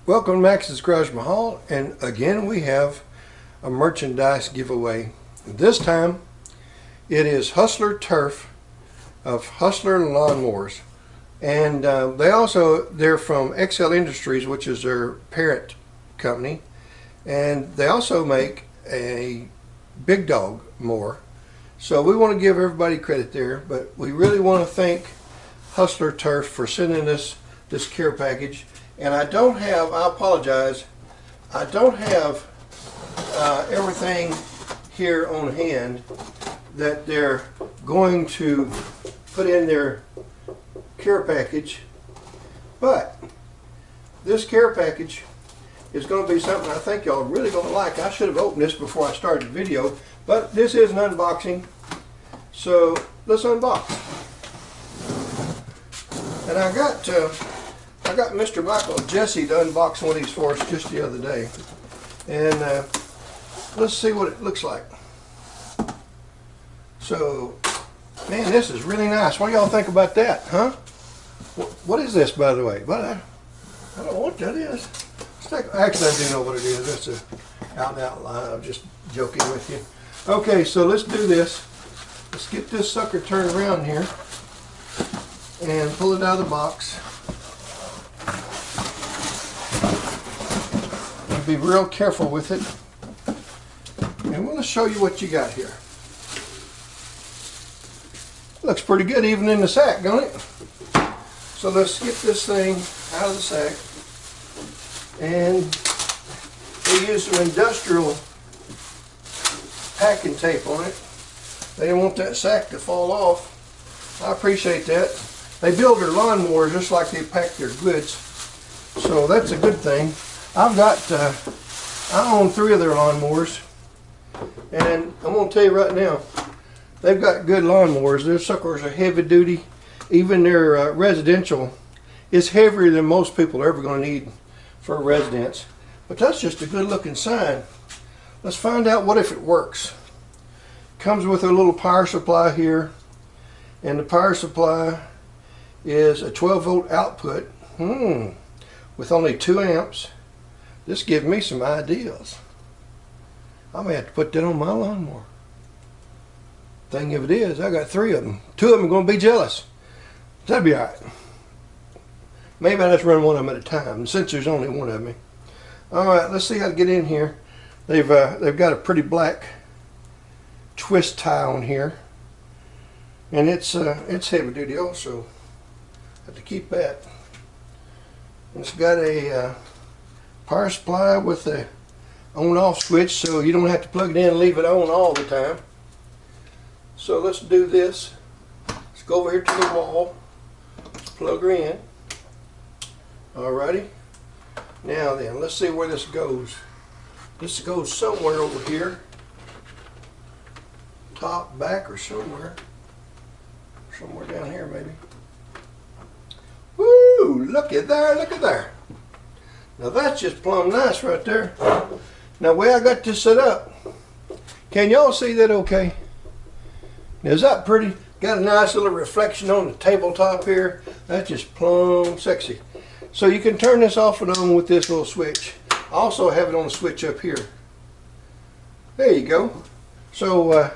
Welcome to Max's Garage Mahal, and again we have a merchandise giveaway. This time it is Hustler Turf of Hustler Lawnmowers, and they're from XL Industries, which is their parent company, and they also make a big dog mower. So we want to give everybody credit there, but we really want to thank Hustler Turf for sending us this care package. And I apologize, I don't have everything here on hand that they're going to put in their care package, but this care package is going to be something I think y'all are really going to like. I should have opened this before I started the video, but this is an unboxing, so let's unbox. And I got Mr. Michael Jesse to unbox one of these for us just the other day, and let's see what it looks like. So, man, this is really nice. What do y'all think about that, huh? What is this, by the way? But I don't know what that is. Actually, I do know what it is. That's a out and out line. I'm just joking with you. Okay, so let's do this. Let's get this sucker turned around here and pull it out of the box. Be real careful with it, and we'll show you what you got here. Looks pretty good even in the sack, don't it? So let's get this thing out of the sack, and they use some industrial packing tape on it. They didn't want that sack to fall off. I appreciate that. They build their lawnmowers just like they pack their goods, so that's a good thing. I own 3 of their lawnmowers, and I'm going to tell you right now, they've got good lawnmowers. Their suckers are heavy duty. Even their residential is heavier than most people are ever going to need for a residence. But that's just a good looking sign. Let's find out what if it works. Comes with a little power supply here, and the power supply is a 12-volt output with only 2 amps. This gives me some ideas. I may have to put that on my lawnmower. Thing of it is, I got 3 of them. 2 of them are going to be jealous. That'd be alright. Maybe I just run one of them at a time, since there's only one of me. Alright, let's see how to get in here. They've got a pretty black twist tie on here. And it's heavy duty also. Have to keep that. It's got a power supply with a on-off switch, so you don't have to plug it in and leave it on all the time. So let's do this. Let's go over here to the wall. Let's plug her in. Alrighty. Now then, let's see where this goes. This goes somewhere over here. Top, back, or somewhere. Somewhere down here maybe. Woo! Look at there, look at there. Now that's just plumb nice right there. Now the way I got this set up, can y'all see that okay? Now, is that pretty? Got a nice little reflection on the tabletop here. That's just plumb sexy. So you can turn this off and on with this little switch. I also have it on the switch up here. There you go. So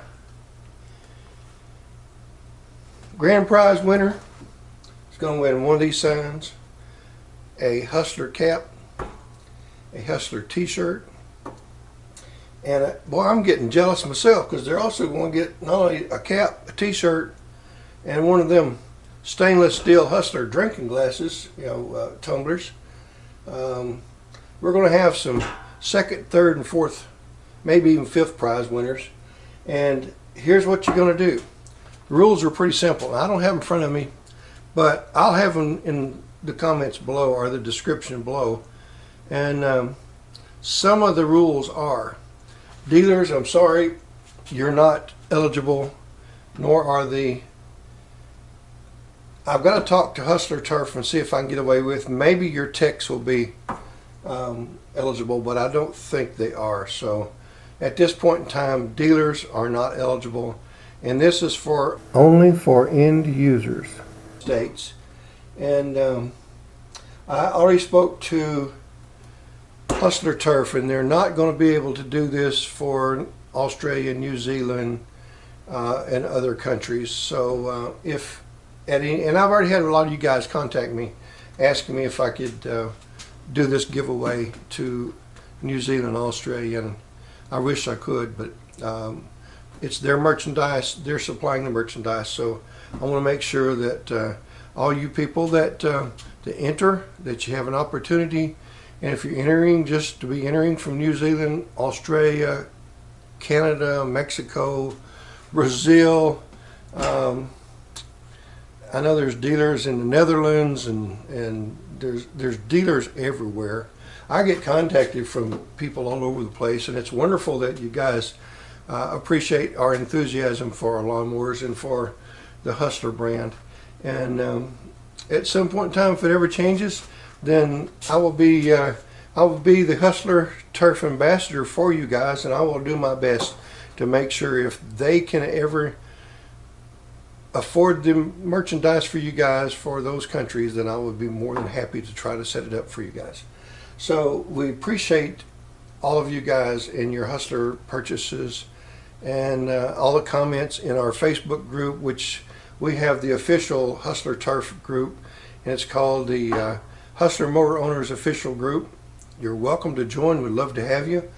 grand prize winner is going to win one of these signs, a Hustler cap, a Hustler t-shirt, and boy, I'm getting jealous myself, because they're also going to get not only a cap, a t-shirt, and one of them stainless steel Hustler drinking glasses, tumblers. We're going to have some 2nd, 3rd, and 4th, maybe even 5th prize winners. And here's what you're going to do. The rules are pretty simple. I don't have them in front of me, but I'll have them in the comments below or the description below. And some of the rules are, dealers, I'm sorry, you're not eligible, nor are I've got to talk to Hustler Turf and see if I can get away with, maybe your techs will be eligible, but I don't think they are. So at this point in time, dealers are not eligible, and this is only for end users. States. And I already spoke to Hustler Turf, and they're not going to be able to do this for Australia, New Zealand, and other countries. So if at any, and I've already had a lot of you guys contact me asking me if I could do this giveaway to New Zealand, Australia, and I wish I could, but it's their merchandise, they're supplying the merchandise, so I want to make sure that all you people that enter, that you have an opportunity. And if you're entering, just to be entering from New Zealand, Australia, Canada, Mexico, Brazil. I know there's dealers in the Netherlands, and there's dealers everywhere. I get contacted from people all over the place, and it's wonderful that you guys appreciate our enthusiasm for our lawnmowers and for the Hustler brand. And at some point in time, if it ever changes, then I will be the Hustler Turf ambassador for you guys, and I will do my best to make sure if they can ever afford the merchandise for you guys for those countries, then I would be more than happy to try to set it up for you guys. So we appreciate all of you guys and your Hustler purchases, and all the comments in our Facebook group, which we have the official Hustler Turf group, and it's called the Hustler Motor Owners Official Group. You're welcome to join. We'd love to have you.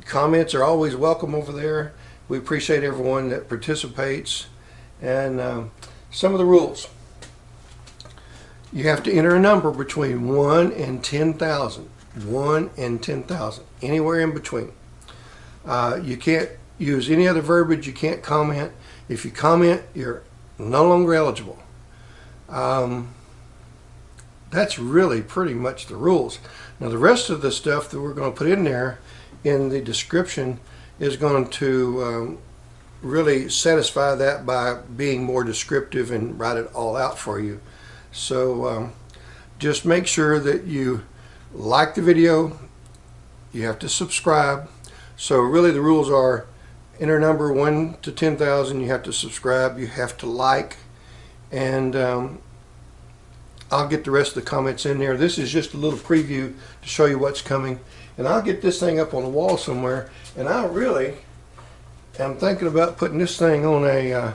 Comments are always welcome over there. We appreciate everyone that participates. And some of the rules. You have to enter a number between 1 and 10,000. 1 and 10,000. Anywhere in between. You can't use any other verbiage. You can't comment. If you comment, you're no longer eligible. That's really pretty much the rules. Now the rest of the stuff that we're going to put in there in the description is going to really satisfy that by being more descriptive and write it all out for you. So just make sure that you like the video. You have to subscribe. So really the rules are enter number 1 to 10,000. You have to subscribe. You have to like, and I'll get the rest of the comments in there. This is just a little preview to show you what's coming, and I'll get this thing up on the wall somewhere. And I really am thinking about putting this thing on a I'm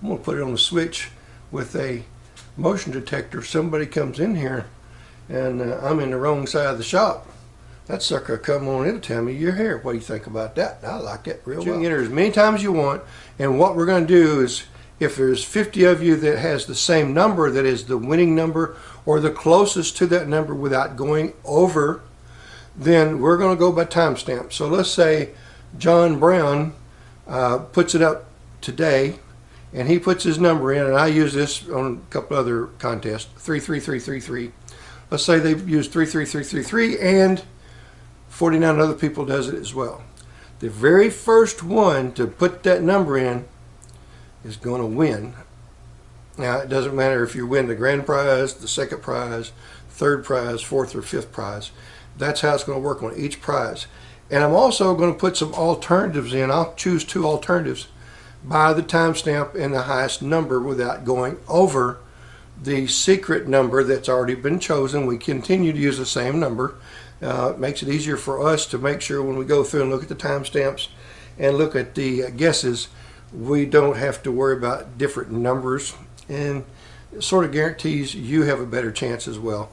going to put it on the switch with a motion detector. If somebody comes in here and I'm in the wrong side of the shop, that sucker come on, it'll tell me you're here. What do you think about that? I like it real well. You can enter as many times as you want, and what we're going to do is, if there's 50 of you that has the same number that is the winning number or the closest to that number without going over, then we're going to go by timestamp. So let's say John Brown puts it up today, and he puts his number in, and I use this on a couple other contests, 33333. Let's say they've used 33333 and 49 other people does it as well. The very first one to put that number in is going to win. Now it doesn't matter if you win the grand prize, the second prize, third prize, fourth or fifth prize. That's how it's going to work on each prize. And I'm also going to put some alternatives in. I'll choose 2 alternatives by the timestamp and the highest number without going over the secret number that's already been chosen. We continue to use the same number. It makes it easier for us to make sure when we go through and look at the timestamps and look at the guesses, we don't have to worry about different numbers, and it sort of guarantees you have a better chance as well.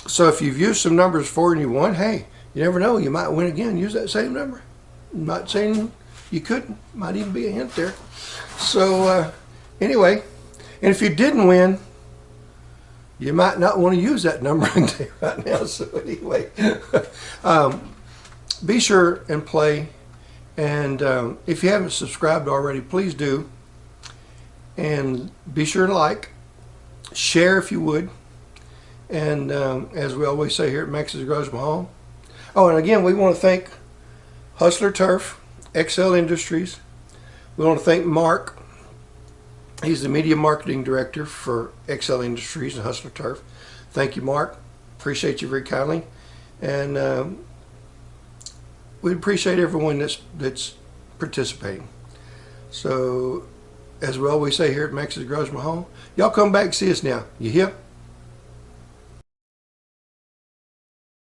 So if you've used some numbers before and you won, hey, you never know, you might win again. Use that same number. I'm not saying you couldn't. Might even be a hint there. So anyway, and if you didn't win, you might not want to use that number right now. So anyway, be sure and play. And if you haven't subscribed already, please do. And be sure to like, share if you would. And as we always say here at Max's Garage Mahal. Oh, and again, we want to thank Hustler Turf, XL Industries. We want to thank Mark. He's the Media Marketing Director for XL Industries and Hustler Turf. Thank you, Mark. Appreciate you very kindly. And we appreciate everyone that's participating. So, as we always say here at Max's Garage Mahal, y'all come back and see us now. You hear?